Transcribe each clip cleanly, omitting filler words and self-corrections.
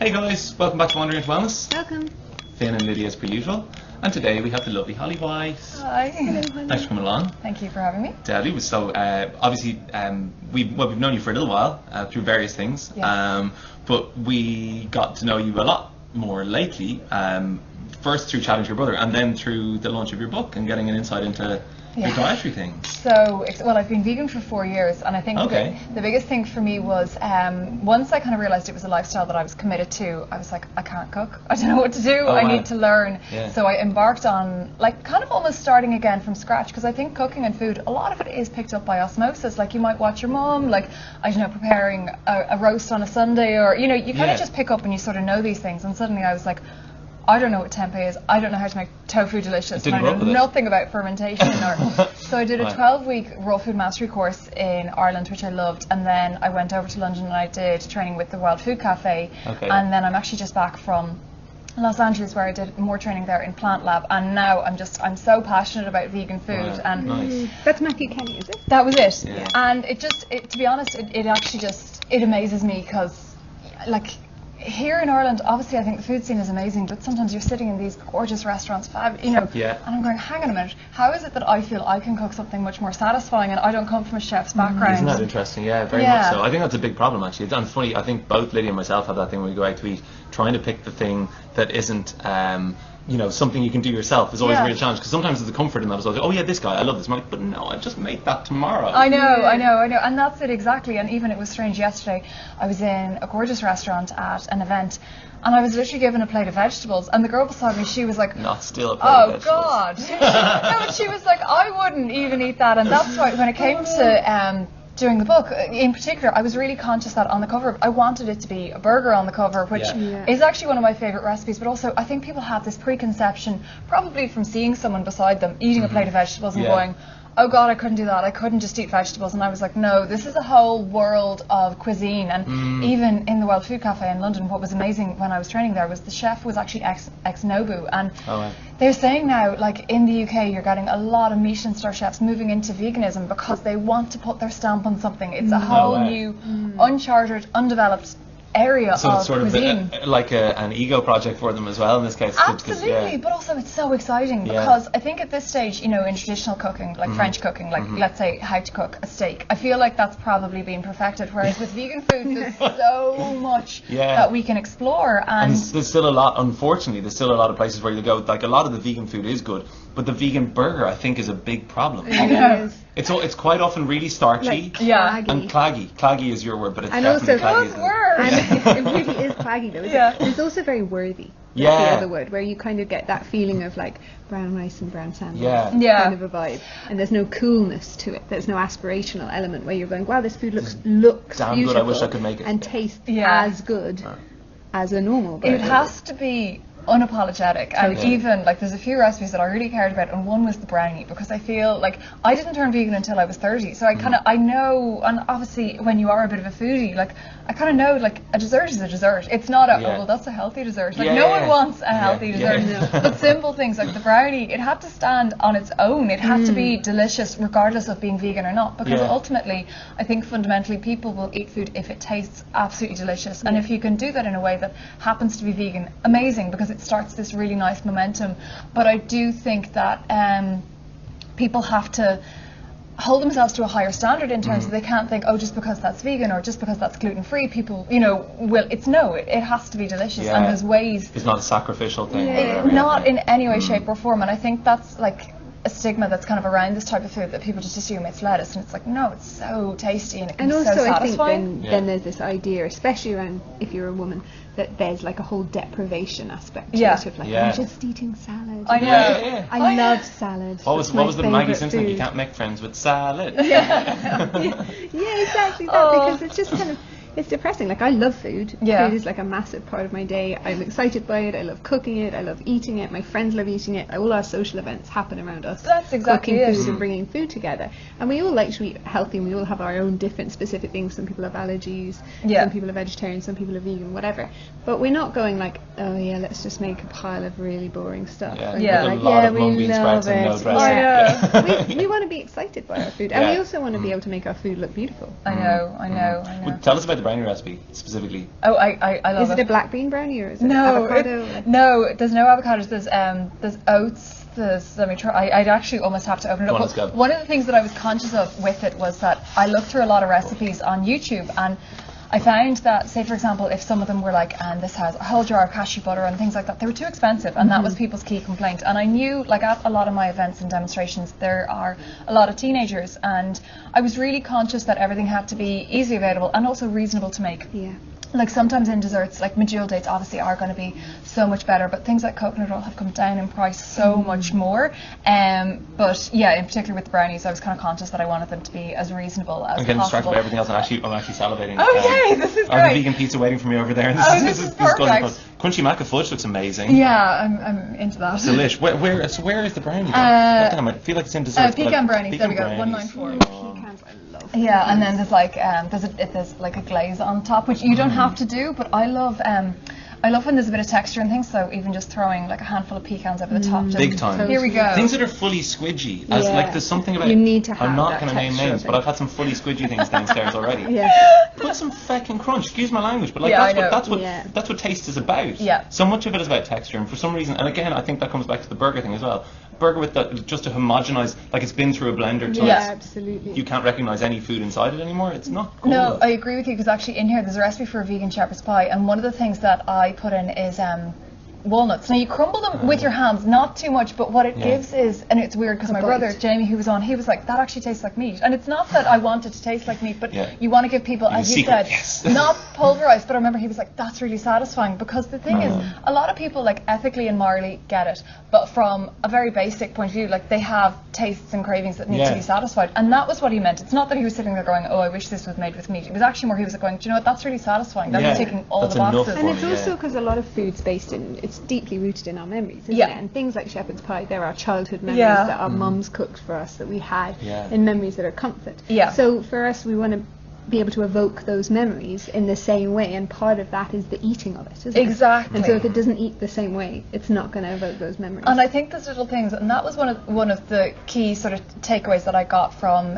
Hey guys, welcome back to Wandering into Wellness. Welcome. Finn and Lydia as per usual. And today we have the lovely Holly White. Hi. Thanks for coming along. Thank you for having me. Deadly. So obviously we've known you for a little while through various things. Yes. But we got to know you a lot more lately. First through chatting to your brother, and then through the launch of your book and getting an insight into your dietary things. So, well, I've been vegan for 4 years, and I think the biggest thing for me was once I kind of realised it was a lifestyle that I was committed to, I was like, I can't cook. I don't know what to do. I need to learn. Yeah. So I embarked on, like, kind of almost starting again from scratch, because I think cooking and food, a lot of it is picked up by osmosis. Like, you might watch your mum, like, I don't know, preparing a roast on a Sunday, or, you know, you kind of just pick up and you sort of know these things, and suddenly I was like, I don't know what tempeh is. I don't know how to make tofu delicious. And I know nothing about fermentation. So I did a 12-week raw food mastery course in Ireland, which I loved. And then I went over to London and I did training with the Wild Food Cafe. Okay. And then I'm actually just back from Los Angeles, where I did more training there in Plant Lab. And now I'm so passionate about vegan food. And that's Matthew Kenny, is it? That was it. Yeah. And to be honest, it actually just amazes me, because, like, here in Ireland, obviously I think the food scene is amazing, but sometimes you're sitting in these gorgeous restaurants, and I'm going, hang on a minute, how is it that I feel I can cook something much more satisfying, and I don't come from a chef's background? Isn't that interesting? Yeah, very much so. I think that's a big problem, actually. It's funny, I think both Lydia and myself have that thing when we go out to eat, trying to pick the thing that isn't you know, something you can do yourself is always a real challenge, because sometimes there's a comfort in that as well. Oh yeah, this guy, I love this. I'm like, but no, I just made that tomorrow. I know, and that's it exactly. And even it was strange yesterday, I was in a gorgeous restaurant at an event, and I was literally given a plate of vegetables, and the girl beside me, she was like, not still a plate of vegetables. Oh God. No, and she was like, I wouldn't even eat that. And that's why when it came to doing the book in particular, I was really conscious that on the cover I wanted it to be a burger on the cover, which is actually one of my favourite recipes, but also I think people have this preconception, probably from seeing someone beside them eating a plate of vegetables and going, oh God, I couldn't do that, I couldn't just eat vegetables. And I was like, no, this is a whole world of cuisine. And even in the Wild Food Cafe in London, what was amazing when I was training there was the chef was actually ex-Nobu, and they're saying now, like, in the UK, you're getting a lot of Michelin star chefs moving into veganism because they want to put their stamp on something. It's a whole new, uncharted, undeveloped area so of it's sort cuisine. Of like an ego project for them as well in this case. Absolutely, but also it's so exciting because I think at this stage, you know, in traditional cooking, like French cooking, like let's say how to cook a steak, I feel like that's probably been perfected, whereas with vegan food there's so much that we can explore. And there's still a lot, unfortunately, there's still a lot of places where you go, like a lot of the vegan food is good, but the vegan burger I think is a big problem. It's quite often really starchy and claggy. Claggy is your word, but it's definitely claggy. It really is claggy though. It's also very worthy. The other word, where you kind of get that feeling of like brown rice and brown sandwich kind of a vibe, and there's no coolness to it. There's no aspirational element where you're going, wow, this food looks damn beautiful, good. I wish I could make it, and tastes as good as a normal burger. It has to be unapologetic, and even like there's a few recipes that I really cared about, and one was the brownie, because I feel like I didn't turn vegan until I was 30, so I know, and obviously when you are a bit of a foodie, like I kind of know, like a dessert is a dessert. It's not a oh well, that's a healthy dessert. Like no one wants a healthy dessert. But simple things like the brownie, it had to stand on its own. It had to be delicious regardless of being vegan or not, because ultimately I think fundamentally people will eat food if it tastes absolutely delicious, and if you can do that in a way that happens to be vegan, amazing, because it starts this really nice momentum. But I do think that people have to hold themselves to a higher standard in terms of they can't think, oh, just because that's vegan or just because that's gluten-free, people, you know, will, it has to be delicious, and there's ways. It's not a sacrificial thing. Not in any way, shape or form, and I think that's like a stigma that's kind of around this type of food, that people just assume it's lettuce, and it's like, no, it's so tasty and it can be so satisfying. I think then there's this idea, especially around if you're a woman, that there's like a whole deprivation aspect to it, of like, I'm just eating salad. I know. I love salad. What was the Maggie Simpson? You can't make friends with salad. Exactly that, because it's just kind of, it's depressing. Like, I love food. Food is like a massive part of my day. I'm excited by it. I love cooking it. I love eating it. My friends love eating it. All our social events happen around us. That's exactly cooking food and bringing food together. And we all like to eat healthy, and we all have our own different specific things. Some people have allergies. Some people are vegetarian. Some people are vegan. Whatever. But we're not going like, oh yeah, let's just make a pile of really boring stuff. We love it. We want to be excited by our food, and we also want to be able to make our food look beautiful. I know. Well, tell us about the brownie recipe specifically? Oh, I love it. Is it a black bean brownie or is it avocado? No, there's no avocados. There's oats. Let me try. I'd actually almost have to open it up. Let's go. One of the things that I was conscious of with it was that I looked through a lot of recipes on YouTube, and I found that, say for example, if some of them were like, and this has a whole jar of cashew butter and things like that, they were too expensive, and that was people's key complaint. And I knew, like at a lot of my events and demonstrations, there are a lot of teenagers, and I was really conscious that everything had to be easily available and also reasonable to make. Yeah. Like sometimes in desserts, like medjool dates obviously are going to be so much better, but things like coconut oil have come down in price so much more. But yeah, in particular with the brownies, I was kind of conscious that I wanted them to be as reasonable as possible. I'm getting distracted by everything else. I'm actually salivating. Oh yay, this is great. I have a vegan pizza waiting for me over there. And this is perfect. Crunchy maca fudge looks amazing. Yeah, I'm into that. Delish. Where is the brownie? I feel like it's in dessert. Pecan brownies. There we go. 194. Pecans, I love. Yeah, and then there's like there's like a glaze on top, which you don't have to do, but I love when there's a bit of texture and things, so even just throwing like a handful of pecans over the top. Big time. Here we go. Things that are fully squidgy. As like there's something about you need to have I'm not going to name names, but I've had some fully squidgy things downstairs already. Put some fucking crunch, excuse my language, but like that's what taste is about. Yeah. So much of it is about texture, and for some reason, and again I think that comes back to the burger thing as well. Burger with that, just to homogenize, like it's been through a blender till absolutely. You can't recognize any food inside it anymore. It's not cool. No, I agree with you, because actually in here there's a recipe for a vegan shepherd's pie, and one of the things that I put in is walnuts. Now you crumble them with your hands, not too much, but what it gives is, and it's weird because my brother Jamie, who was on, he was like, that actually tastes like meat. And it's not that I want it to taste like meat, but you want to give people, as you said, not pulverized. But I remember he was like, that's really satisfying, because the thing is, a lot of people like ethically and morally get it, but from a very basic point of view, like they have tastes and cravings that need to be satisfied. And that was what he meant. It's not that he was sitting there going, oh, I wish this was made with meat. It was actually more he was like going, do you know what, that's really satisfying. That's ticking all the boxes. And it's also because a lot of food's based in, it's deeply rooted in our memories, isn't it? And things like shepherd's pie, there are childhood memories that our mums cooked for us, that we had in memories that are comfort. So for us, we want to be able to evoke those memories in the same way, and part of that is the eating of it, isn't it? Exactly. And so if it doesn't eat the same way, it's not going to evoke those memories. And I think those little things, and that was one of the key sort of takeaways that I got from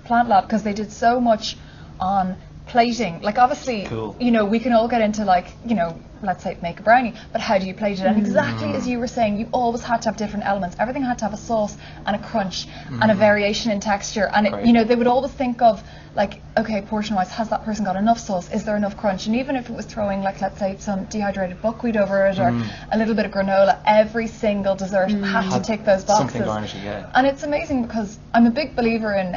Plant Lab, because they did so much on plating. Like obviously, you know, we can all get into like, you know, let's say make a brownie, but how do you plate it? And exactly as you were saying, you always had to have different elements. Everything had to have a sauce and a crunch and a variation in texture. And it, you know, they would always think of like, okay, portion wise, has that person got enough sauce? Is there enough crunch? And even if it was throwing, like, let's say some dehydrated buckwheat over it, or a little bit of granola, every single dessert had to tick those boxes. Something garnishing, And it's amazing, because I'm a big believer in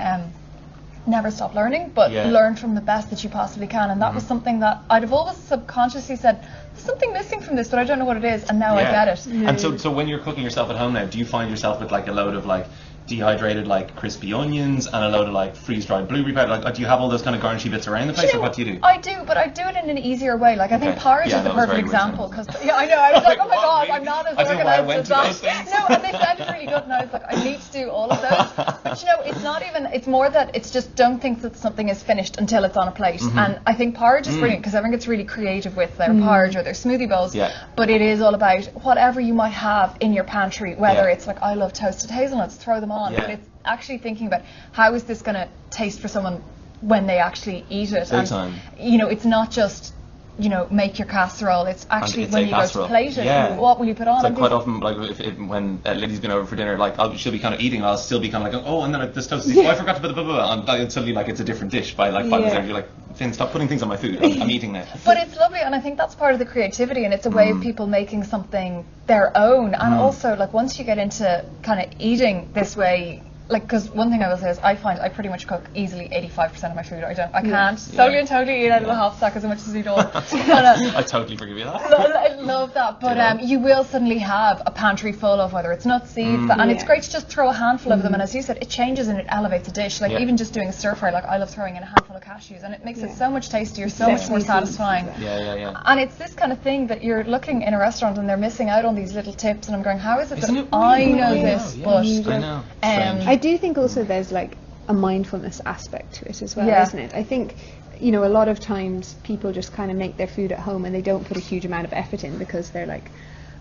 never stop learning, but learn from the best that you possibly can. And that was something that I'd have always subconsciously said, there's something missing from this, but I don't know what it is, and now I get it. And so when you're cooking yourself at home now, do you find yourself with like a load of like dehydrated like crispy onions and a load of like freeze-dried blueberry powder? Like, do you have all those kind of garnishy bits around the place, or what do you do? I do, but I do it in an easier way. Like I think porridge is the perfect example, because I know, I was like, oh my god, I'm not as organised as that. No, and they sounded really good, and I was like, I need to do all of those. But you know, it's not even, it's more that it's just don't think that something is finished until it's on a plate. And I think porridge is brilliant, because everyone gets really creative with their porridge or their smoothie bowls. But it is all about whatever you might have in your pantry, whether it's like, I love toasted hazelnuts, throw them on, but it's actually thinking about how is this going to taste for someone when they actually eat it. And you know, it's not just, you know, make your casserole, it's actually when you go to plate it, what will you put on? It's like quite often, like when Lily's been over for dinner, like she'll be kind of eating, I'll still be kind of like, oh, and then like, this toasted, oh, I forgot to put the blah blah blah, and suddenly like it's a different dish by like 5 minutes. You're like, Finn, stop putting things on my food, I'm eating now. But it's lovely, and I think that's part of the creativity, and it's a way of people making something their own. And also, like, once you get into kind of eating this way, like, because one thing I will say is I find I pretty much cook easily 85% of my food. I can't solely and totally eat out of the half stack as much as we do. I totally forgive you that. I love that, but you will suddenly have a pantry full of, whether it's nuts, seeds, and it's great to just throw a handful of them, and as you said, it changes and it elevates a dish. Like even just doing a stir fry, like I love throwing in a handful of cashews, and it makes it so much tastier, so much more satisfying. And it's this kind of thing that you're looking in a restaurant and they're missing out on these little tips, and I'm going, how is it that I know this, but I do think also there's like a mindfulness aspect to it as well, isn't it? I think, you know, a lot of times people just kind of make their food at home and they don't put a huge amount of effort in, because they're like,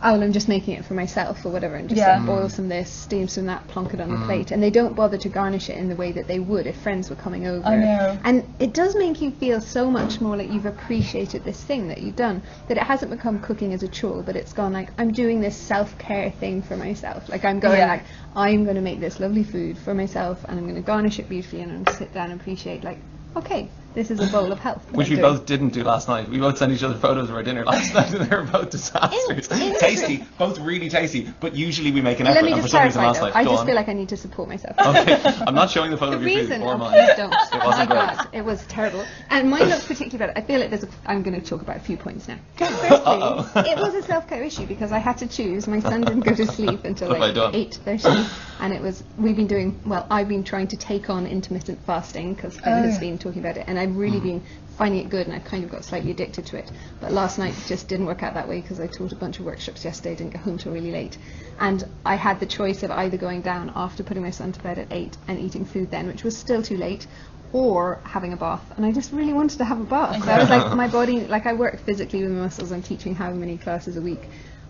oh, well, I'm just making it for myself or whatever, and just like boil some this, steam some that, plonk it on the plate, and they don't bother to garnish it in the way that they would if friends were coming over. I know. And it does make you feel so much more like you've appreciated this thing that you've done, that it hasn't become cooking as a chore, but it's gone like, I'm doing this self-care thing for myself. Like I'm going like, I'm going to make this lovely food for myself, and I'm going to garnish it beautifully, and I'm going to sit down and appreciate, like, okay, this is a bowl of health. Which we both didn't do last night. We both sent each other photos of our dinner last night, and they were both disasters. Tasty, both really tasty, but it we make an effort. Let me just clarify, I just feel like I need to support myself. Okay, I'm not showing the photo of your food before mine. Please don't. It wasn't great. God, it was terrible. And mine looks particularly bad. I feel like I'm going to talk about a few points now. Firstly, it was a self-care issue because I had to choose. My son didn't go to sleep until like 8:30, and I've been trying to take on intermittent fasting because Finn has been talking about it, and I've really been finding it good, and I've kind of got slightly addicted to it. But last night just didn't work out that way because I taught a bunch of workshops yesterday, didn't get home till really late, and I had the choice of either going down after putting my son to bed at 8 and eating food then, which was still too late, or having a bath, and I just really wanted to have a bath. So I was like, my body, like I work physically with my muscles, I'm teaching how many classes a week,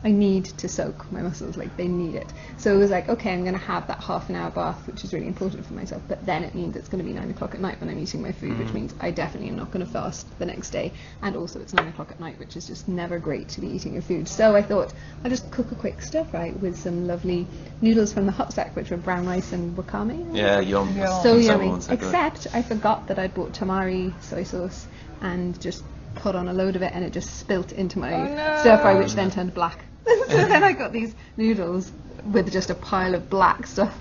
I need to soak my muscles, like they need it. So it was like, okay, I'm going to have that half an hour bath, which is really important for myself, but then it means it's going to be 9 o'clock at night when I'm eating my food, which means I definitely am not going to fast the next day, and also it's 9 o'clock at night, which is just never great to be eating your food. So I thought I'll just cook a quick stir fry with some lovely noodles from the hot sack, which were brown rice and wakame. Yeah, yum. So yummy. Except I forgot that I'd bought tamari soy sauce and just put on a load of it, and it just spilt into my stir fry, which then turned black. So then I got these noodles with just a pile of black stuff.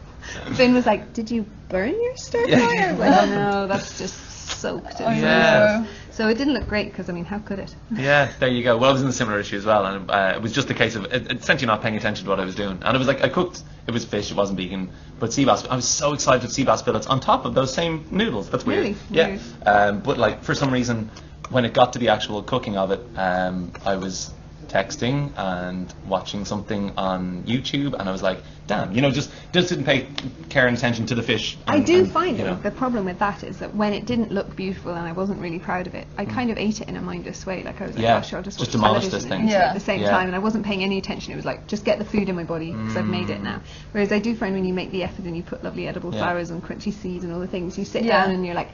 Finn was like, did you burn your stir fry? I was like, no, that's just soaked in soy sauce. So it didn't look great because, I mean, how could it? Yeah, there you go. Well, I was in a similar issue as well, and it was just a case of essentially not paying attention to what I was doing. And it was like, I cooked, it was fish, it wasn't vegan, but sea bass. I was so excited with sea bass fillets on top of those same noodles. That's weird. Really? Yeah. Weird. But like, for some reason, when it got to the actual cooking of it, I was texting and watching something on YouTube, and I was like, damn, just didn't pay care and attention to the fish. I do find the problem with that is that when it didn't look beautiful and I wasn't really proud of it, I kind of ate it in a mindless way. Like I was like, gosh, I'll just watch demolish television this thing at the same time, and I wasn't paying any attention. It was like, just get the food in my body because I've made it now. Whereas I do find when you make the effort and you put lovely edible flowers and crunchy seeds and all the things, you sit down and you're like,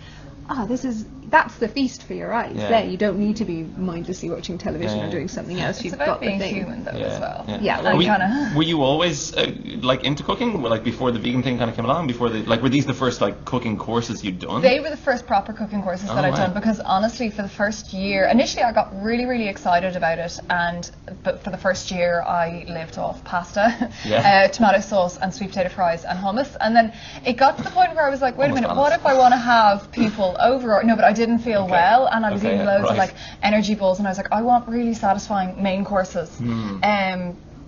that's the feast for your eyes. There, you don't need to be mindlessly watching television or doing something else. You've got the thing. It's about being human, though, as well. Were you always like into cooking? Like before the vegan thing kind of came along? Were these the first like cooking courses you'd done? They were the first proper cooking courses that I'd done, because honestly, for the first year, initially I got really, really excited about it, but for the first year I lived off pasta, tomato sauce, and sweet potato fries and hummus, and then it got to the point where I was like, wait a minute, what if I want to have people over? No, but I didn't feel well, and I was eating loads of like energy balls, and I was like, I want really satisfying main courses.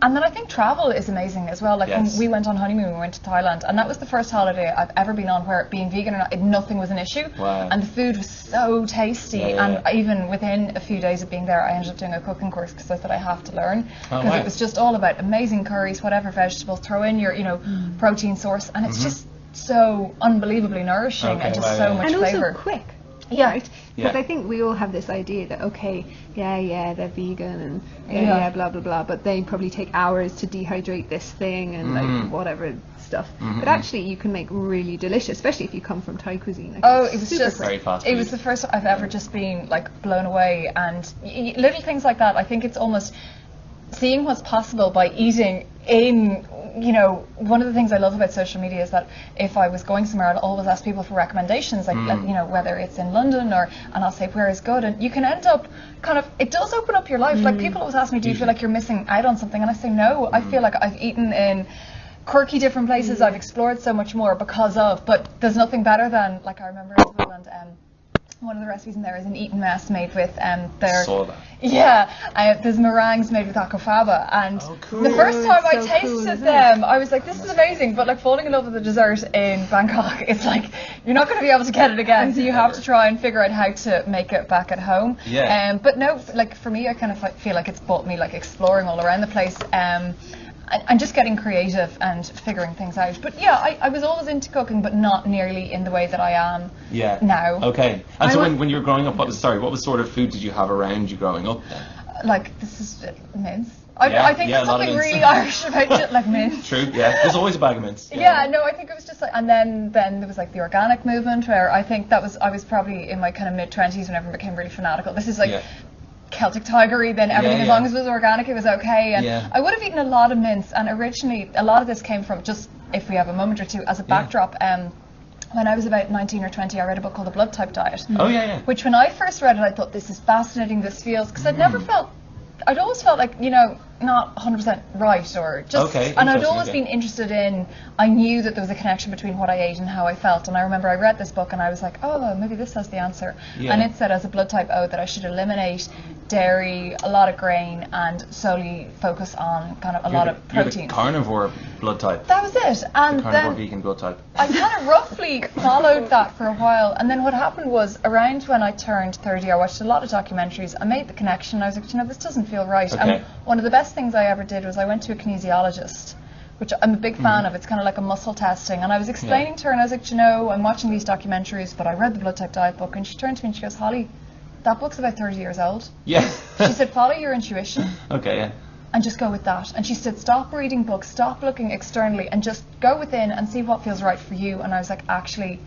And then I think travel is amazing as well. Like when we went on honeymoon, we went to Thailand, and that was the first holiday I've ever been on where being vegan or not, nothing was an issue. And the food was so tasty, and even within a few days of being there, I ended up doing a cooking course because I thought I have to learn, because it was just all about amazing curries, whatever vegetables, throw in your protein source, and it's just so unbelievably nourishing and just so much flavour. And also quick. Right? Because I think we all have this idea that, okay, they're vegan and blah, blah, blah, but they probably take hours to dehydrate this thing and like whatever stuff. But actually you can make really delicious, especially if you come from Thai cuisine. Like, it was just very fast. It was the first I've ever just been like blown away, and little things like that. I think it's almost seeing what's possible by eating in, one of the things I love about social media is that if I was going somewhere, I'll always ask people for recommendations, like, whether it's in London and I'll say, where is good? And you can end up it does open up your life. Like people always ask me, do you feel like you're missing out on something? And I say, no, I feel like I've eaten in quirky different places. I've explored so much more but there's nothing better than, like I remember in Thailand, one of the recipes in there is an eaten mess made with there's meringues made with aquafaba, and the first time I tasted them, I was like, this is amazing, but like falling in love with the dessert in Bangkok, it's like you're not going to be able to get it again, so you have to try and figure out how to make it back at home. But no, like for me, I kind of feel like it's brought me like exploring all around the place, and just getting creative and figuring things out. But I was always into cooking, but not nearly in the way that I am now. Okay. And so when you were growing up, what sort of food did you have around you growing up then? Like, this is mince. I think there's something really Irish about like mints. True, yeah. There's always a bag of mints. Yeah, no, I think it was just like, and then there was like the organic movement, where I think I was probably in my kind of mid-20s when everyone became really fanatical. This is like Celtic Tigery, then everything, as long as it was organic, it was okay. And I would have eaten a lot of mints, and originally a lot of this came from, just if we have a moment or two as a backdrop, when I was about 19 or 20, I read a book called The Blood Type Diet. Which when I first read it, I thought, this is fascinating, this feels, because I'd always felt like, you know, not 100% right, or just, and I'd always been interested in, I knew that there was a connection between what I ate and how I felt, and I remember I read this book and I was like, oh, maybe this has the answer, and it said as a blood type O that I should eliminate dairy, a lot of grain, and solely focus on kind of a lot of protein. You're the carnivore blood type. That was it, and the carnivore vegan blood type. I kind of roughly followed that for a while, and then what happened was, around when I turned 30, I watched a lot of documentaries, I made the connection, I was like, you know, this doesn't feel right, and one of the best things I ever did was I went to a kinesiologist, which I'm a big fan of. It's kind of like a muscle testing, and I was explaining to her, and I was like, you know, I'm watching these documentaries, but I read the Blood Type Diet book, and she turned to me and she goes, Holly, that book's about 30 years old. She said, follow your intuition. And just go with that. And she said, stop reading books, stop looking externally, and just go within and see what feels right for you. And I was like, actually,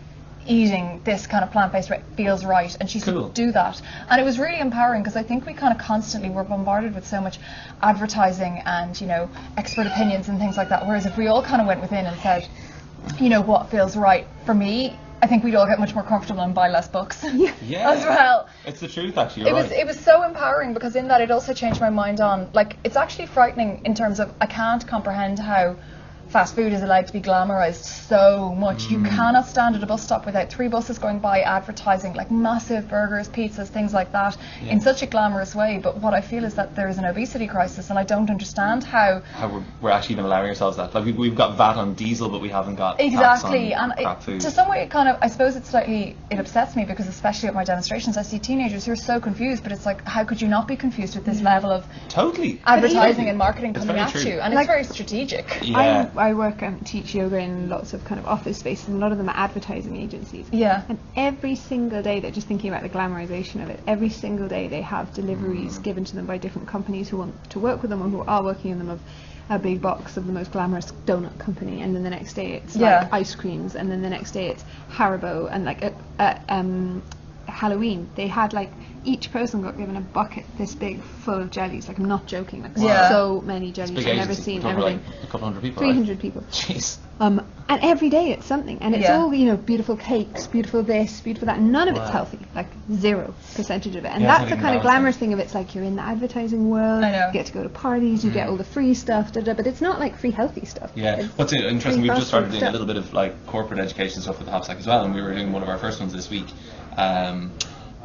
eating this kind of plant-based feels right, and she said do that, and it was really empowering, because I think we kind of constantly were bombarded with so much advertising and, you know, expert opinions and things like that, whereas if we all kind of went within and said, you know, what feels right for me, I think we'd all get much more comfortable and buy less books as well. It's the truth, actually. It was so empowering, because in that it also changed my mind on, like, it's actually frightening in terms of, I can't comprehend how fast food is allowed to be glamorized so much. You cannot stand at a bus stop without 3 buses going by advertising like massive burgers, pizzas, things like that in such a glamorous way. But what I feel is that there is an obesity crisis, and I don't understand how we're actually even allowing ourselves that. Like we've got VAT on diesel, but we haven't got tax on crap food. To some way, it kind of, I suppose it upsets me, because especially at my demonstrations I see teenagers who are so confused, but it's like, how could you not be confused with this level of advertising and marketing coming at you? And it's very strategic. I work and teach yoga in lots of kind of office spaces, and a lot of them are advertising agencies. And every single day, they're just thinking about the glamorization of it. Every single day they have deliveries given to them by different companies who want to work with them or who are working in them, of a big box of the most glamorous donut company, and then the next day it's like ice creams, and then the next day it's Haribo, and like Halloween they had like each person got given a bucket this big full of jellies. Like, I'm not joking, like so many jellies I've never seen. Everything. Like a couple hundred people. 300 people. Jeez. And every day it's something, and it's all, you know, beautiful cakes, beautiful this, beautiful that. None of it's healthy, like 0% of it. And that's the kind of glamorous thing of it's like you're in the advertising world. You get to go to parties, you get all the free stuff, but it's not like free healthy stuff. What's interesting, we've just started doing a little bit of like corporate education stuff with the Hopsack as well, and we were doing one of our first ones this week.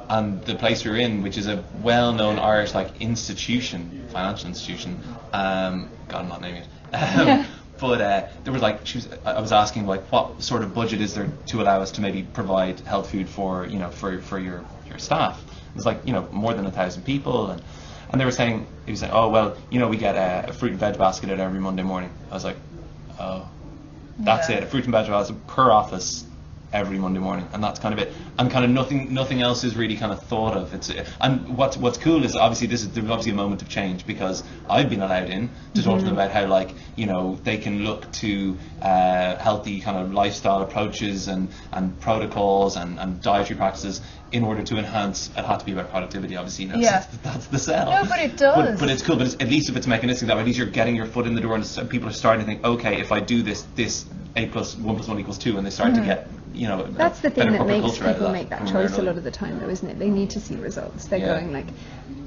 And the place we were in, which is a well-known Irish like institution, financial institution, God, I'm not naming it, but there was like, I was asking like, what sort of budget is there to allow us to maybe provide health food for, you know, for your staff? It was like, you know, more than 1,000 people, and they were saying, he was saying, oh well, you know, we get a fruit and veg basket out every Monday morning. I was like, oh, that's it, a fruit and veg basket per office every Monday morning, and that's kind of it, and kind of nothing else is really kind of thought of. And what's cool is obviously there's obviously a moment of change, because I've been allowed in to talk to them about how, like, you know, they can look to healthy kind of lifestyle approaches and protocols and dietary practices in order to enhance. It had to be about productivity, obviously, you know, that's the sell. No, but it does. But it's cool. But at least if it's mechanistic, that way, at least you're getting your foot in the door, and people are starting to think, okay, if I do this 1 + 1 = 2, and they start to get, you know, that's the thing that makes people make that choice a lot of the time, though, isn't it? They need to see results. They're going like,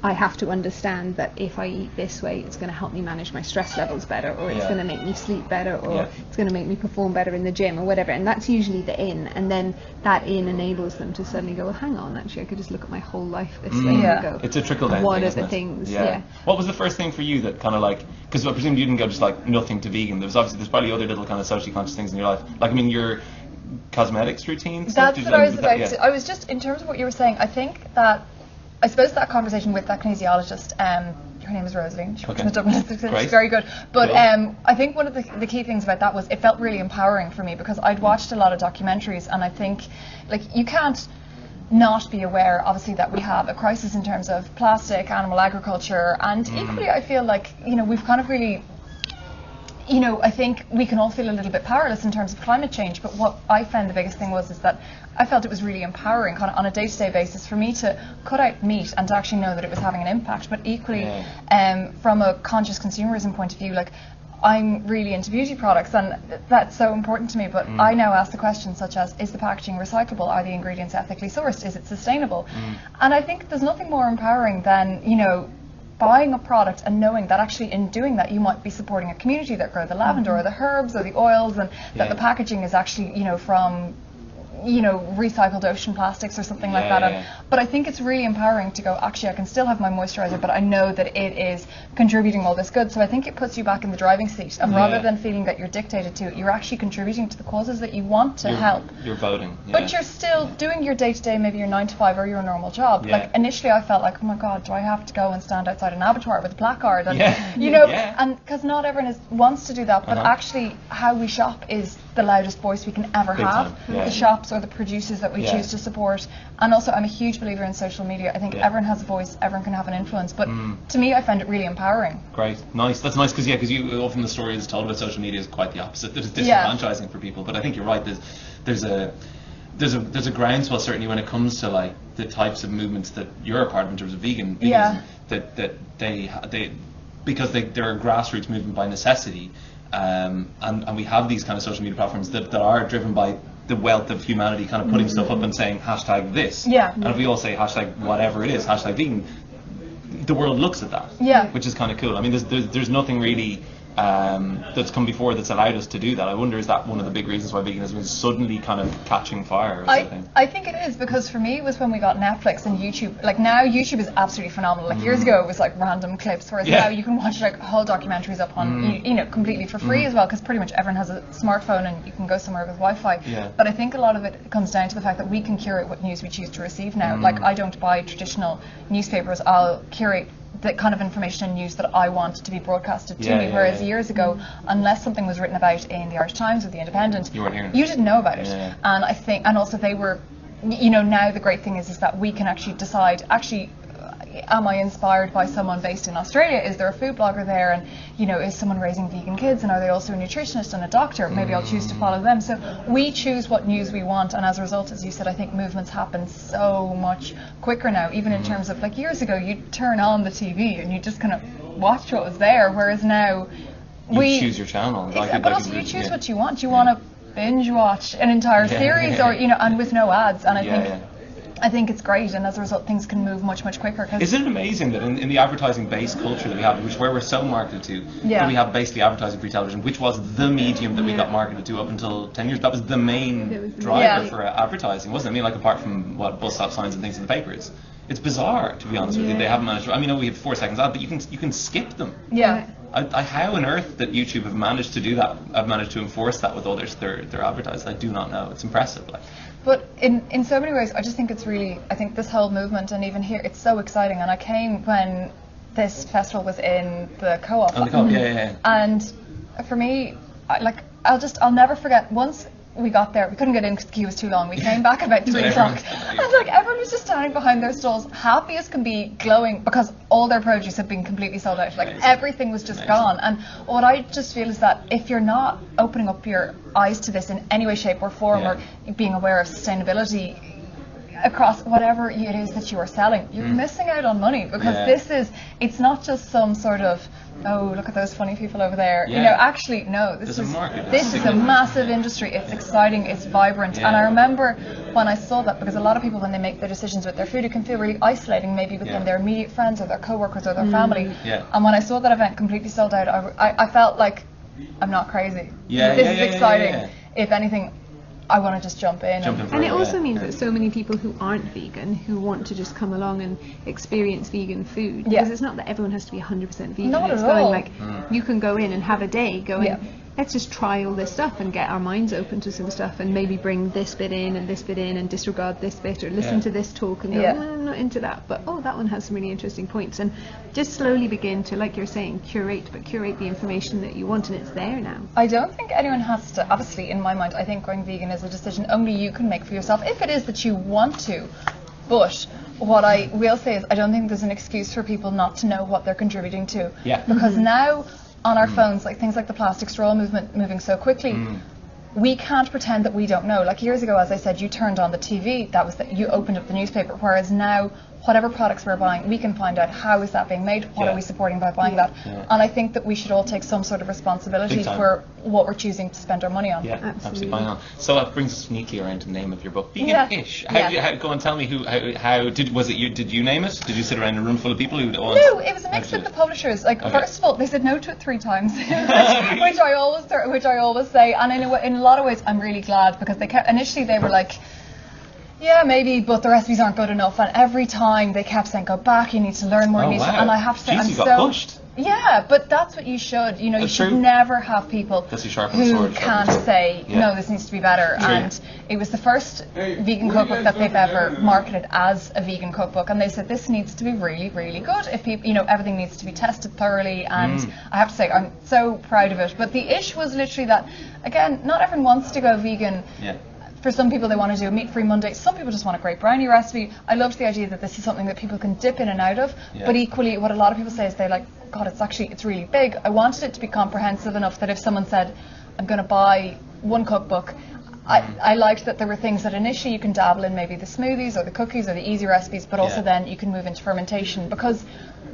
I have to understand that if I eat this way, it's going to help me manage my stress levels better, or it's going to make me sleep better, or it's going to make me perform better in the gym, or whatever. And that's usually the in, and then that in enables them to suddenly go, well, hang on, actually I could just look at my whole life this way and go, it's a trickle down. What are the things? What was the first thing for you that kind of like, because I presume you didn't go just like nothing to vegan. There's probably other little kind of socially conscious things in your life. Like, I mean, your cosmetics routines. That's what I was about to. I was just, in terms of what you were saying, I think that, I suppose that conversation with that kinesiologist, her name is Rosalie, she works in the Dublin, it's very good, but I think one of the key things about that was it felt really empowering for me, because I'd watched a lot of documentaries, and I think, like, you can't, not be aware, obviously, that we have a crisis in terms of plastic, animal agriculture, and equally I feel like, we've kind of really, I think we can all feel a little bit powerless in terms of climate change, but what I found the biggest thing is that I felt it was really empowering kind of on a day-to-day basis for me to cut out meat and to actually know that it was having an impact, but equally from a conscious consumerism point of view, like, I'm really into beauty products and that's so important to me, but I now ask the questions such as, is the packaging recyclable? Are the ingredients ethically sourced? Is it sustainable? And I think there's nothing more empowering than, buying a product and knowing that actually in doing that you might be supporting a community that grow the lavender or the herbs or the oils, and that the packaging is actually, from recycled ocean plastics or something like that. But I think it's really empowering to go, actually I can still have my moisturizer, but I know that it is contributing all this good. So I think it puts you back in the driving seat, and rather than feeling that you're dictated to it, you're actually contributing to the causes that you want to help. You're voting. But you're still doing your day-to-day, maybe your 9 to 5 or your normal job. Like initially I felt like, oh my god, do I have to go and stand outside an abattoir with a placard? And and because not everyone wants to do that, but actually how we shop is the loudest voice we can ever have. The shops or the producers that we choose to support. And also I'm a huge believer in social media. I think everyone has a voice, everyone can have an influence, but to me I found it really empowering. Great, nice. That's nice because you often the story is told about social media is quite the opposite. There's disenfranchising for people, but I think you're right. There's a groundswell certainly when it comes to like the types of movements that you're a part of in terms of veganism, that they because they're a grassroots movement by necessity. And we have these kind of social media platforms that are driven by the wealth of humanity kind of putting stuff up and saying hashtag this. And if we all say hashtag whatever it is, hashtag vegan, the world looks at that, which is kind of cool. I mean, there's nothing really that's come before that's allowed us to do that. I wonder, is that one of the big reasons why veganism is suddenly kind of catching fire or something? I think it is, because for me it was when we got Netflix and YouTube. Like now YouTube is absolutely phenomenal. Like years ago it was like random clips, whereas now you can watch like whole documentaries up on completely for free as well, because pretty much everyone has a smartphone and you can go somewhere with Wi-Fi. But I think a lot of it comes down to the fact that we can curate what news we choose to receive now. Like I don't buy traditional newspapers. I'll curate the kind of information and news that I want to be broadcasted to me, whereas years ago, unless something was written about in the Irish Times or the Independent, you didn't know about it. And I think, and also they were, now the great thing is that we can actually decide, am I inspired by someone based in Australia? Is there a food blogger there? And, is someone raising vegan kids? And are they also a nutritionist and a doctor? Maybe I'll choose to follow them. So we choose what news we want. And as a result, as you said, I think movements happen so much quicker now, even in terms of like years ago, you'd turn on the TV and you just kind of watch what was there. Whereas now you choose your channel. But also you choose what you want. You want to binge watch an entire series or, and with no ads. And I think it's great, and as a result, things can move much, much quicker. Isn't it amazing that in the advertising-based culture that we have, where we're so marketed to, that we have basically advertising-free television, which was the medium that we got marketed to up until 10 years. That was the main driver for advertising, wasn't it? I mean, like apart from bus stop signs and things in the papers. It's bizarre, to be honest with you. They haven't managed. I mean, we have 4 seconds ad, but you can skip them. How on earth that YouTube have managed to do that? Have managed to enforce that with all their advertising? I do not know. It's impressive. But in so many ways, I just think it's really, I think this whole movement, and even here, it's so exciting. And I came when this festival was in the Co-op. Oh, the Co-op, And for me, I'll never forget, once we got there, we couldn't get in because the queue was too long. We came back about 3 o'clock. And everyone was just standing behind their stalls, happy as can be, glowing, because all their produce had been completely sold out. Everything was just gone. And what I just feel is that if you're not opening up your eyes to this in any way, shape or form, or being aware of sustainability across whatever it is that you are selling, you're missing out on money, because it's not just some sort of, oh, look at those funny people over there. Actually, no, this is a massive industry. It's exciting, it's vibrant. And I remember when I saw that, because a lot of people, when they make their decisions with their food, it can feel really isolating, maybe within their immediate friends or their co-workers or their family. And when I saw that event completely sold out, I felt like I'm not crazy. This is exciting. If anything, I want to just jump in. And it also means that so many people who aren't vegan, who want to just come along and experience vegan food, because it's not that everyone has to be 100% vegan. Not it's at going all. you can go in and have a day going, let's just try all this stuff and get our minds open to some stuff, and maybe bring this bit in and disregard this bit, or listen to this talk and go, I'm not into that, but that one has some really interesting points, and just slowly begin to, like you're saying, curate the information that you want, and it's there now. I don't think anyone has to, obviously in my mind, I think going vegan is a decision only you can make for yourself, if it is that you want to. But what I will say is I don't think there's an excuse for people not to know what they're contributing to. Yeah. Because now on our phones, like things like the plastic straw movement moving so quickly, we can't pretend that we don't know. Like years ago, as I said, you turned on the TV, that was that you opened up the newspaper, whereas now whatever products we're buying, we can find out how is that being made, what are we supporting by buying that. And I think that we should all take some sort of responsibility for what we're choosing to spend our money on. Yeah, absolutely. Bang on. So that brings us neatly around to the name of your book, Vegan-ish. Go and tell me did you name it? Did you sit around a room full of people who No, it was a mix with the publishers. Like first of all, they said no to it 3 times, which I always say. And in a lot of ways, I'm really glad, because initially they were like, yeah, maybe, but the recipes aren't good enough. And every time they kept saying, go back, you need to learn more. And I have to say, you got pushed. Yeah, but that's what you should. You know, you should never have people who can't say, no, this needs to be better. And it was the first vegan cookbook that they've ever marketed as a vegan cookbook. And they said, this needs to be really, really good. If people, you know, everything needs to be tested thoroughly. And I have to say, I'm so proud of it. But the issue was literally that, again, not everyone wants to go vegan. Yeah. For some people, they want to do a meat-free Monday. Some people just want a great brownie recipe. I loved the idea that this is something that people can dip in and out of. Yeah. But equally, what a lot of people say is they like, God, it's really big. I wanted it to be comprehensive enough that if someone said, I'm going to buy one cookbook, I liked that there were things that initially you can dabble in, maybe the smoothies or the cookies or the easy recipes, but also then you can move into fermentation. Because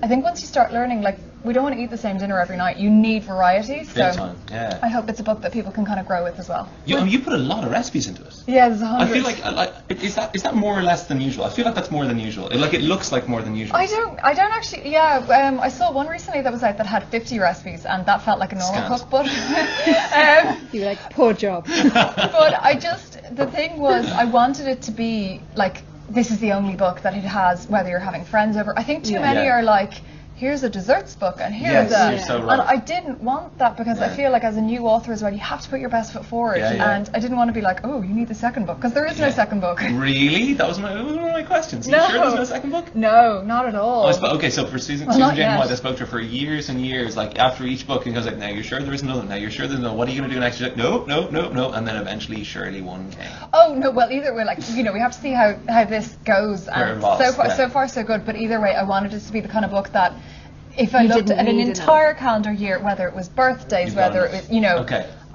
I think once you start learning, like, we don't want to eat the same dinner every night. You need variety. So I hope it's a book that people can kind of grow with as well. You put a lot of recipes into it. Yeah, there's 100. I feel like is that more or less than usual? I feel like that's more than usual. It looks like more than usual. I don't actually. Yeah, I saw one recently that was out that had 50 recipes, and that felt like a normal cookbook. You were like, poor job. But the thing was, I wanted it to be like, this is the only book that it has, whether you're having friends over. I think too many are like, here's a desserts book and here's you're so right. And I didn't want that, because I feel like as a new author as well, you have to put your best foot forward. And I didn't want to be like, oh, you need the second book, because there is no second book. Really? That was one of my questions. Are you sure there's no second book? No, not at all. Okay, so for Susan Jane White, I spoke to her for years and years, like after each book, and I was like, now you're sure there is another? Now you're sure there's another? What are you going to do next? She's like, no, and then eventually surely one came. Oh no, well either way, like, you know, we have to see how this goes, and so far so good, but either way I wanted it to be the kind of book that if I looked at an entire calendar year, whether it was birthdays, whether it was, you know,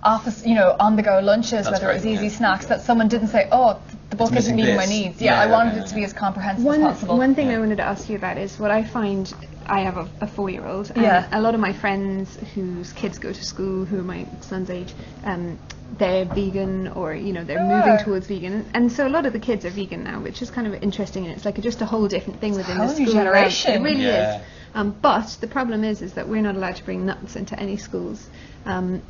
office, you know, on the go lunches, whether it was easy snacks, that someone didn't say, oh, the book isn't meeting my needs. I wanted it to be as comprehensive as possible. One thing I wanted to ask you about is what I find. I have a 4-year-old, and a lot of my friends whose kids go to school, who are my son's age, they're vegan, or you know, they're moving towards vegan, and so a lot of the kids are vegan now, which is kind of interesting, and it's like just a whole different thing within the school generation. It really is. But the problem is that we're not allowed to bring nuts into any schools, and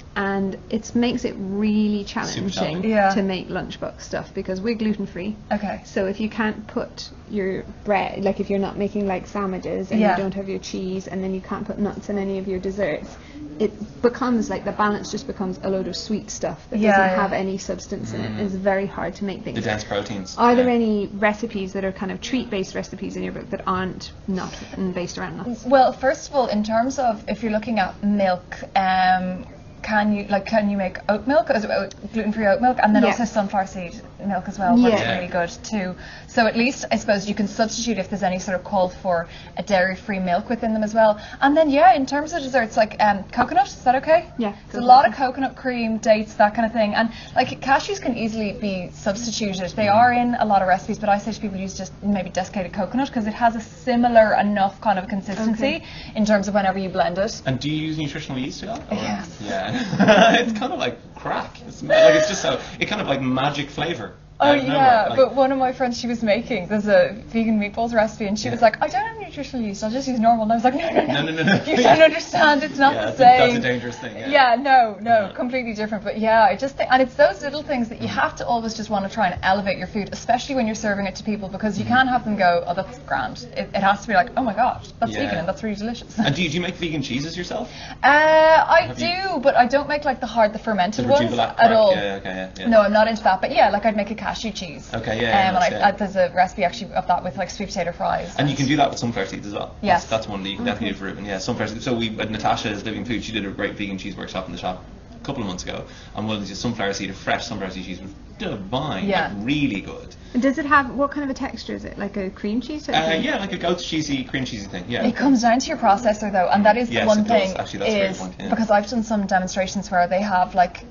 it makes it really challenging to make lunchbox stuff, because we're gluten free. Okay. So if you can't put your bread, like if you're not making like sandwiches and you don't have your cheese, and then you can't put nuts in any of your desserts, it becomes like the balance just becomes a load of sweet stuff that doesn't have any substance in it. It's very hard to make things. The dense proteins. Are there any recipes that are kind of treat-based recipes in your book that aren't nut and based around nuts? Well, first of all, in terms of if you're looking at milk, can you make oat milk, gluten-free oat milk, and then also sunflower seed milk as well, which is really good too. So at least I suppose you can substitute if there's any sort of call for a dairy-free milk within them as well. And then in terms of desserts, like coconut, is that okay? Yeah. There's a lot of coconut cream, dates, that kind of thing, and like cashews can easily be substituted. They are in a lot of recipes, but I say to people use just maybe desiccated coconut, because it has a similar enough kind of consistency in terms of whenever you blend it. And do you use nutritional yeast to that? Yes. Yeah. It's kind of like crack. It's just so, it kind of like magic flavour. Oh yeah, but one of my friends, she was making, there's a vegan meatballs recipe, and she was like, I don't have nutritional yeast, I'll just use normal. And I was like, no. You don't understand, it's not the same. That's a dangerous thing. No, completely different. But I just think, and it's those little things that you have to always just want to try and elevate your food, especially when you're serving it to people, because you can't have them go, oh, that's grand. It has to be like, oh my gosh, that's vegan and that's really delicious. And do you make vegan cheeses yourself? I do, but I don't make like the fermented ones at all. No, I'm not into that. But like I'd make a cashew cheese. Okay, and there's a recipe actually of that with like sweet potato fries. And you can do that with sunflower seeds as well. Yes. That's one that you can definitely do for ribbon. Yeah, sunflower seeds. So Natasha's Living Food, she did a great vegan cheese workshop in the shop. couple of months ago, and one of the sunflower seed, a fresh sunflower seed cheese was divine, like really good. And does it have, what kind of a texture is it? Like a cream cheese? Yeah, like a goat's cheesy, cream cheesy thing. Yeah. It comes down to your processor though, and that is the one thing. Actually, that's a great point, yeah. Because I've done some demonstrations where they have like,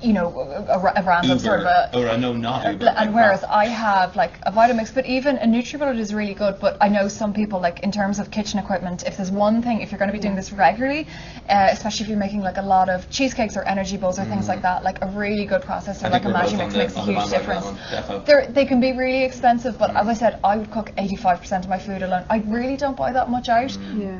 you know, a random sort of a... Or no, not Uber. And whereas I have like a Vitamix, but even a NutriBullet is really good, but I know some people, like in terms of kitchen equipment, if there's one thing, if you're going to be doing this regularly, especially if you're making like a lot of cheesecakes or energy bowls or things like that, like a really good processor like a Magimix makes a huge difference. They can be really expensive, but as I said, I would cook 85% of my food alone. I really don't buy that much out.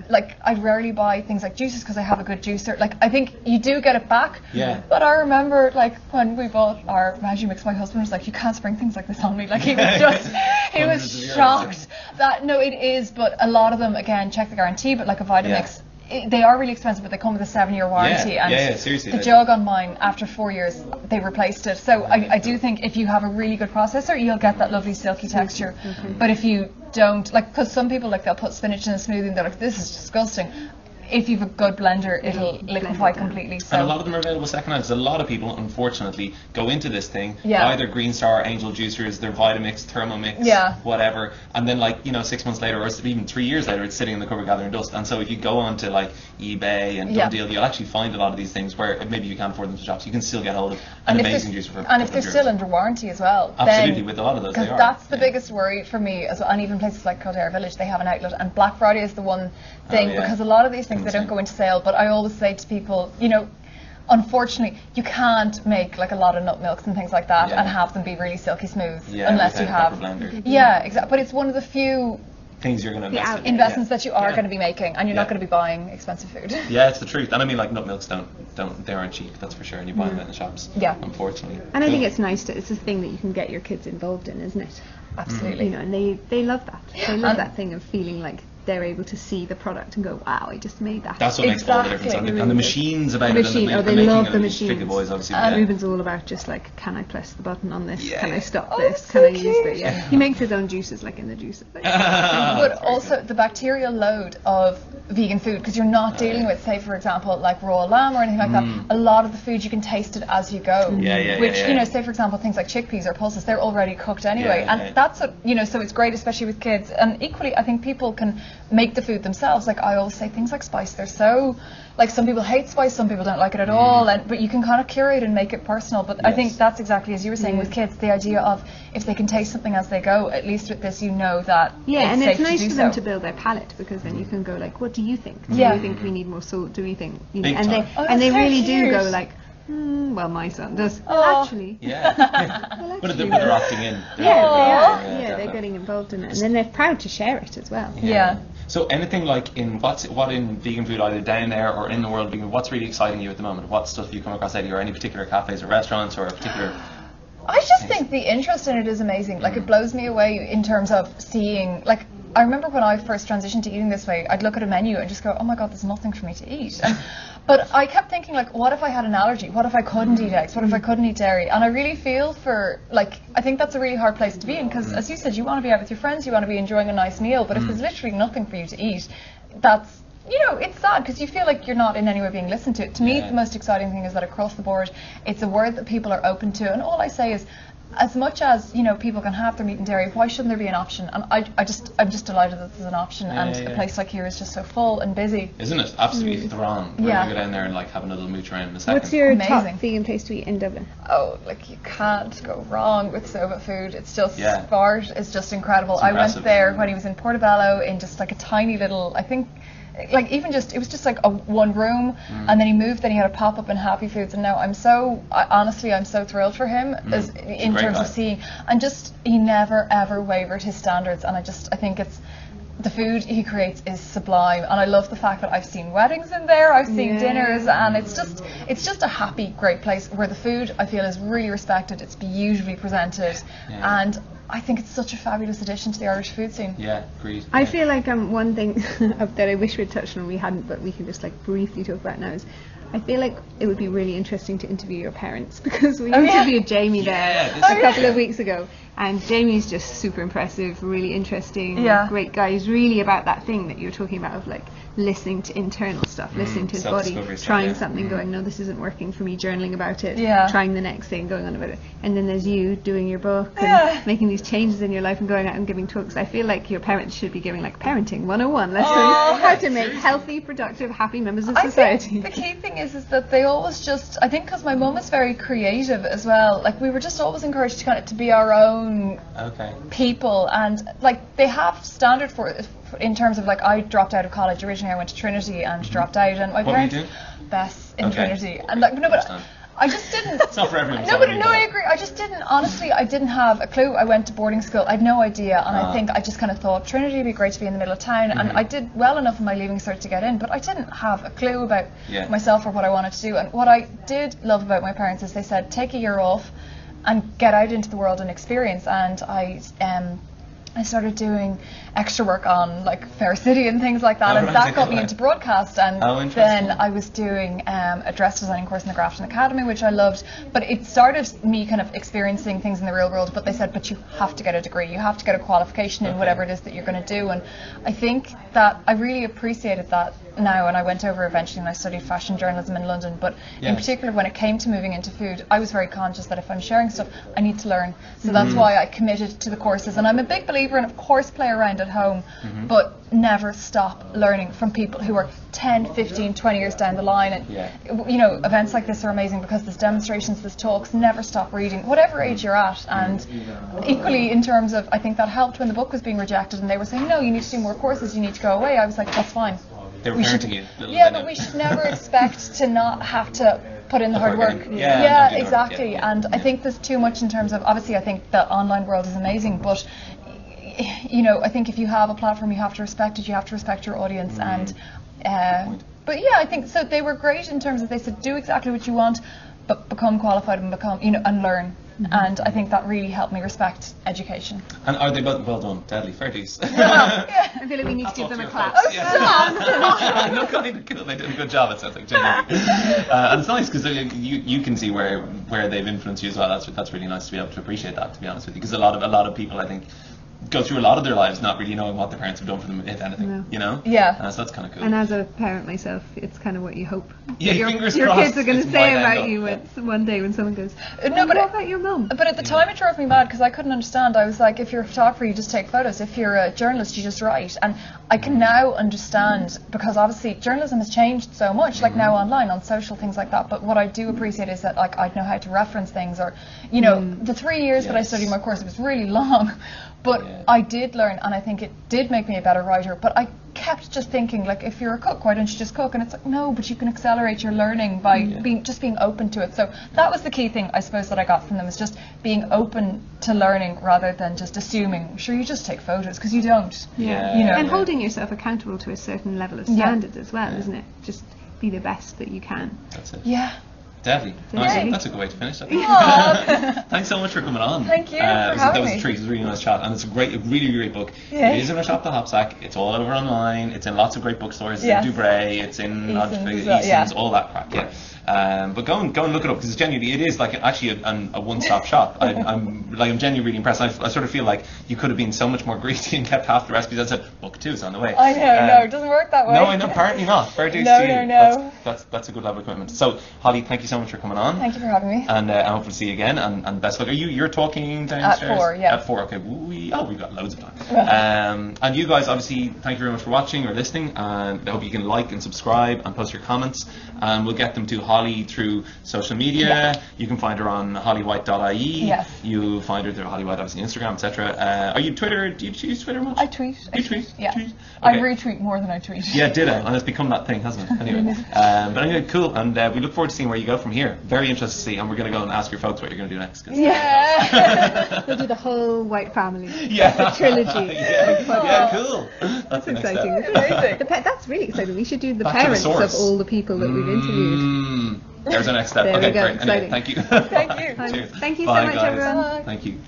Like I rarely buy things like juices because I have a good juicer. Like I think you do get it back, but I remember like when we bought our Magimix, my husband was like, you can't spring things like this on me. Like he was just, he was shocked that, no, it is, but a lot of them, again, check the guarantee, but like a Vitamix, they are really expensive, but they come with a 7-year warranty. And seriously. The jug on mine, after 4 years, they replaced it. So I do think if you have a really good processor, you'll get that lovely silky texture. But if you don't, like, because some people, like, they'll put spinach in a smoothie and they're like, this is disgusting. If you've a good blender, it'll liquefy completely. So. And a lot of them are available second-hand. Because a lot of people, unfortunately, go into this thing, buy their Green Star, Angel Juicers, their Vitamix, Thermomix, whatever, and then, like, you know, 6 months later, or even 3 years later, it's sitting in the cupboard gathering dust. And so if you go on to, like, eBay and Done Deal, you'll actually find a lot of these things where maybe you can't afford them to shops. You can still get hold of an amazing juicer for And if they're still under warranty as well. Absolutely, with a lot of those they are. That's the biggest worry for me as well. And even places like Kildare Village, they have an outlet. And Black Friday is the one thing, because a lot of these things, they don't go into sale. But I always say to people, you know, unfortunately, you can't make like a lot of nut milks and things like that and have them be really silky smooth unless you have. Exactly. But it's one of the few things you're going to investments that you are going to be making, and you're not going to be buying expensive food. Yeah, it's the truth. And I mean, like, nut milks they aren't cheap, that's for sure, and you buy them in the shops. Unfortunately. And I think it's nice it's a thing that you can get your kids involved in, isn't it? Absolutely. You know, and they love that. They love that thing of feeling like they're able to see the product and go, wow, I just made that. That's what makes all the difference. And the machines about it. They love the machines. Boys, obviously, Ruben's all about just like, can I press the button on this? Can I stop this? Can I use this? He makes his own juices, like in the juicer. But also the bacterial load of vegan food, because you're not dealing with, say, for example, like raw lamb or anything like that. A lot of the food you can taste it as you go. Which, you know, say for example, things like chickpeas or pulses, they're already cooked anyway. And that's what, you know, so it's great, especially with kids. And equally, I think people can make the food themselves. Like I always say, things like spice, they're so, like, some people hate spice, some people don't like it at all, but you can kind of curate and make it personal. But I think that's exactly as you were saying with kids, the idea of if they can taste something as they go, at least with this, you know that it's nice for them to build their palate, because then you can go like, what do you think? Do you think we need more salt? Do we think, you know, and they really do go like, well, my son does. Actually. But they're opting in. They're getting involved in it, and then they're proud to share it as well. So anything like what in vegan food, either down there or in the world vegan, what's really exciting you at the moment? What stuff you come across, Eddie, or any particular cafes or restaurants or a particular... I just think the interest in it is amazing. Like it blows me away in terms of seeing, like, I remember when I first transitioned to eating this way, I'd look at a menu and just go, oh my god, there's nothing for me to eat. But I kept thinking, like, what if I had an allergy? What if I couldn't eat eggs? What if I couldn't eat dairy? And I really feel for, like, I think that's a really hard place to be in, because as you said, you want to be out with your friends, you want to be enjoying a nice meal, but if there's literally nothing for you to eat, that's, you know, it's sad, because you feel like you're not in any way being listened to. To me, the most exciting thing is that across the board, it's a word that people are open to, and all I say is, as much as, you know, people can have their meat and dairy, why shouldn't there be an option? And I'm just delighted that there's an option, and a place like here is just so full and busy. Isn't it? Absolutely thronged. We're going to go down there and like have a little mooch around in a second. What's your top vegan place to eat in Dublin? Oh, like, you can't go wrong with Soba food. It's just, Bart is just incredible. I went there when he was in Portobello in just like a tiny little, I think, like, even just, it was just like a one room, and then he moved, then he had a pop-up in Happy Foods, and now I'm so thrilled for him in terms of seeing, and just, he never ever wavered his standards, and I think it's, the food he creates is sublime, and I love the fact that I've seen weddings in there, I've seen dinners, and it's just a happy, great place where the food, I feel, is really respected, it's beautifully presented, and I think it's such a fabulous addition to the Irish food scene. Yeah, agreed. I feel like one thing that I wish we'd touched on, we hadn't, but we can just like briefly talk about now, is I feel like it would be really interesting to interview your parents, because we interviewed Jamie there a couple of weeks ago, And Jamie's just super impressive, really interesting, great guy. He's really about that thing that you're talking about of like listening to internal stuff, listening to his body, trying something, going, no, this isn't working for me, journaling about it, trying the next thing, going on about it. And then there's you doing your book and making these changes in your life and going out and giving talks. I feel like your parents should be giving like parenting 101 lessons, how to make healthy, productive, happy members of society. I think the key thing is that they always just, I think because my mum is very creative as well, like we were just always encouraged to kind of to be our own people, and like they have standard for it in terms of like I dropped out of college originally. I went to Trinity and dropped out, and my parents Bess in Trinity, and like no, but I just didn't. It's not for everyone. No, but no, I agree. I just didn't. Honestly, I didn't have a clue. I went to boarding school. I had no idea, and I think I just kind of thought Trinity would be great to be in the middle of town, and I did well enough in my leaving cert to get in, but I didn't have a clue about myself or what I wanted to do. And what I did love about my parents is they said take a year off and get out into the world and experience. And I started doing extra work on like Fair City and things like that, and that got me into broadcast. And then I was doing a dress designing course in the Grafton Academy, which I loved. But it started me kind of experiencing things in the real world. But they said, but you have to get a degree, you have to get a qualification in whatever it is that you're going to do. And I think that I really appreciated that now, and I went over eventually and I studied fashion journalism in London, but in particular when it came to moving into food, I was very conscious that if I'm sharing stuff, I need to learn. So that's why I committed to the courses, and I'm a big believer in, of course, play around at home, but never stop learning from people who are 10, 15, 20 years down the line. And you know, events like this are amazing because there's demonstrations, there's talks, never stop reading, whatever age you're at. And equally in terms of, I think that helped when the book was being rejected and they were saying, no, you need to do more courses, you need to go away. I was like, that's fine. They were parenting you. But we should never expect to not have to put in the hard work. Yeah, exactly. And I think there's too much in terms of, obviously I think the online world is amazing, but you know, I think if you have a platform, you have to respect it, you have to respect your audience. And but yeah, I think so they were great in terms of, they said do exactly what you want, but become qualified and become, you know, and learn. And I think that really helped me respect education. And are they both well done? Deadly, fair dues. I feel like we need to give them a clap. No, cool. They did a good job, it sounds like, genuinely. And it's nice because you can see where they've influenced you as well. That's really nice to be able to appreciate that, to be honest with you, because a lot of people, I think, go through a lot of their lives not really knowing what their parents have done for them, if anything, you know? Yeah. So that's kind of cool. And as a parent myself, it's kind of what you hope. Yeah, your kids are going to say about you one day when someone goes, no, but what about your mum? But at the time it drove me mad because I couldn't understand. I was like, if you're a photographer, you just take photos. If you're a journalist, you just write. And I can now understand, because obviously journalism has changed so much, like now online, on social, things like that. But what I do appreciate is that like I'd know how to reference things, or, you know, the 3 years that I studied my course, it was really long. But I did learn, and I think it did make me a better writer. But I kept just thinking, like, if you're a cook, why don't you just cook? And it's like, no, but you can accelerate your learning by being open to it. So that was the key thing, I suppose, that I got from them, is just being open to learning rather than just assuming, sure, you just take photos, because you don't. Yeah. You know, and holding yourself accountable to a certain level of standard as well, isn't it? Just be the best that you can. That's it. Yeah. Definitely. Nice. That's a good way to finish that. Thanks so much for coming on. Thank you for having me. That was a treat. It was a really nice chat, and it's a really great book. It is in our shop, The Hopsack. It's all over online. It's in lots of great bookstores. It's in Dubray. It's in Eason's, all that crap. But go and look it up, because genuinely it is like actually a one-stop shop. I'm genuinely really impressed. I sort of feel like you could have been so much more greedy and kept half the recipes. I said book 2 is on the way. I know, no, it doesn't work that way. No, I know, apparently not. Fair dues to you. No. That's a good level of commitment. So Holly, thank you so much for coming on. Thank you for having me. And I hope to see you again. And best of luck. You're talking downstairs? At 4, yeah. At 4, okay. We've got loads of time. And you guys, obviously, thank you very much for watching or listening. And I hope you can like and subscribe and post your comments. And we'll get them to Holly through social media. You can find her on hollywhite.ie. Yes. You find her through Holly White, obviously, Instagram, etc. Are you Twitter? Do you use Twitter much? I tweet. You tweet? Yeah. Tweet? Okay. I retweet more than I tweet. Yeah, ditto. And it's become that thing, hasn't it? Anyway. But anyway, cool. And we look forward to seeing where you go from here. Very interested to see. And we're going to go and ask your folks what you're going to do next. Yeah. We'll do the whole White family. Yeah. The trilogy. Yeah, cool. That's exciting. Amazing. That's really exciting. We should do the parents of all the people that we've interviewed. There's our next step. There okay, we go. great. Anyway, thank you. Thank you. Cheers. Thank you Bye, so much, guys. everyone. Thank you.